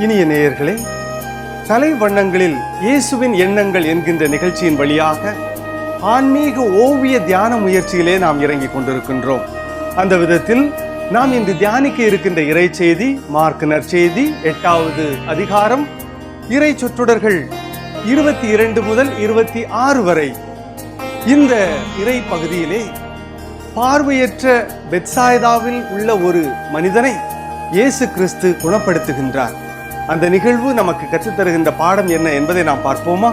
இனிய நேயர்களே, கலை வண்ணங்களில் இயேசுவின் எண்ணங்கள் என்கின்ற நிகழ்ச்சியின் வழியாக ஆன்மீக ஓவிய தியான முயற்சியிலே நாம் இறங்கிக் கொண்டிருக்கின்றோம். அந்த விதத்தில் நாம் இன்று தியானிக்க இருக்கின்ற இறை செய்தி மார்க் நற்செய்தி 8வது அதிகாரம், இறை சொற்றொடர்கள் 22 முதல் 26 வரை. இந்த இறை பகுதியிலே பார்வையற்ற பெத்சாய்தாவில் உள்ள ஒரு மனிதனை இயேசு கிறிஸ்து குணப்படுத்துகின்றார். அந்த நிகழ்வு நமக்கு கற்றுத்தருகின்ற பாடம் என்ன என்பதை நாம் பார்ப்போமா?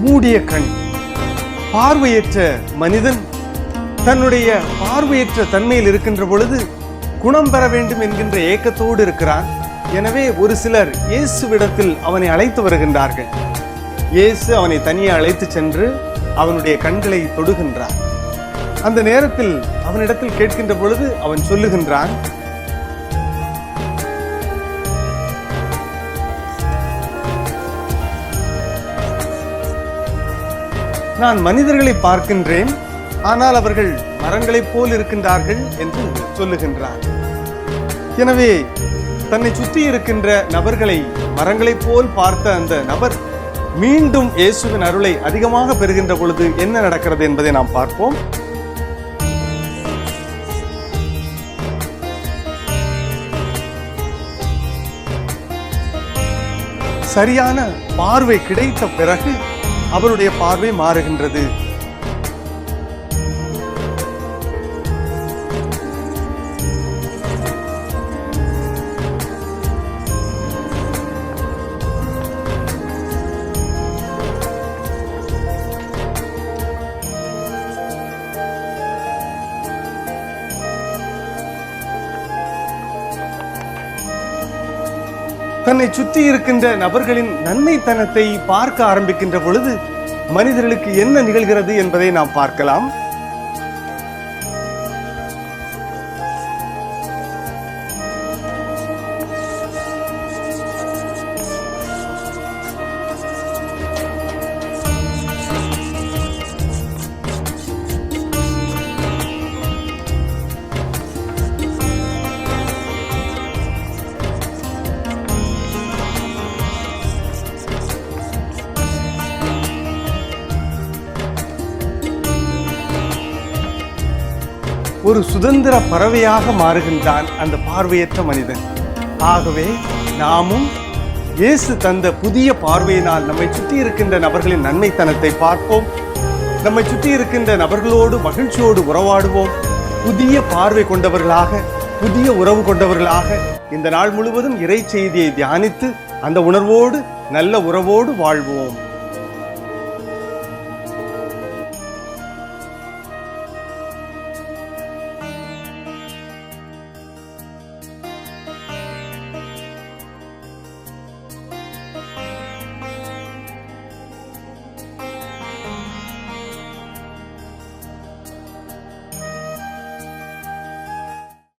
மூடிய கண். பார்வையற்ற மனிதன் தன்னுடைய பார்வையற்ற தன்மையில் இருக்கின்ற பொழுது குணம் பெற வேண்டும் என்கின்ற ஏக்கத்தோடு இருக்கிறான். எனவே ஒரு சிலர் இயேசுவிடத்தில் அவனை அழைத்து வருகின்றார்கள். இயேசு அவனை தனியே அழைத்து சென்று அவனுடைய கண்களை தொடுகின்றார். அந்த நேரத்தில் அவனிடத்தில் கேட்கின்ற பொழுது அவன் சொல்லுகின்றான், நான் மனிதர்களை பார்க்கின்றேன், ஆனால் அவர்கள் மரங்களைப் போல் இருக்கின்றார்கள் என்று சொல்லுகின்றார். எனவே தன்னை சுற்றி இருக்கின்ற நபர்களை மரங்களைப் போல் பார்த்த அந்த நபர் மீண்டும் இயேசுவின் அருளை அதிகமாக பெறுகின்ற பொழுது என்ன நடக்கிறது என்பதை நாம் பார்ப்போம். சரியான பார்வை கிடைத்த பிறகு அவருடைய பார்வை மாறுகின்றது. தன்னை சுற்றி இருக்கின்ற நபர்களின் நன்மைத்தனத்தை பார்க்க ஆரம்பிக்கின்ற பொழுது மனிதர்களுக்கு என்ன நிகழ்கிறது என்பதை நாம் பார்க்கலாம். ஒரு சுதந்திர பறவையாக மாறுகின்றான் அந்த பார்வையற்ற மனிதன். ஆகவே நாமும் இயேசு தந்த புதிய பார்வையினால் நம்மை சுற்றி இருக்கின்ற நபர்களின் நன்மைத்தனத்தை பார்ப்போம். நம்மை சுற்றி இருக்கின்ற நபர்களோடு மகிழ்ச்சியோடு உறவாடுவோம். புதிய பார்வை கொண்டவர்களாக, புதிய உறவு கொண்டவர்களாக இந்த நாள் முழுவதும் இறை செய்தியை தியானித்து அந்த உணர்வோடு நல்ல உறவோடு வாழ்வோம்.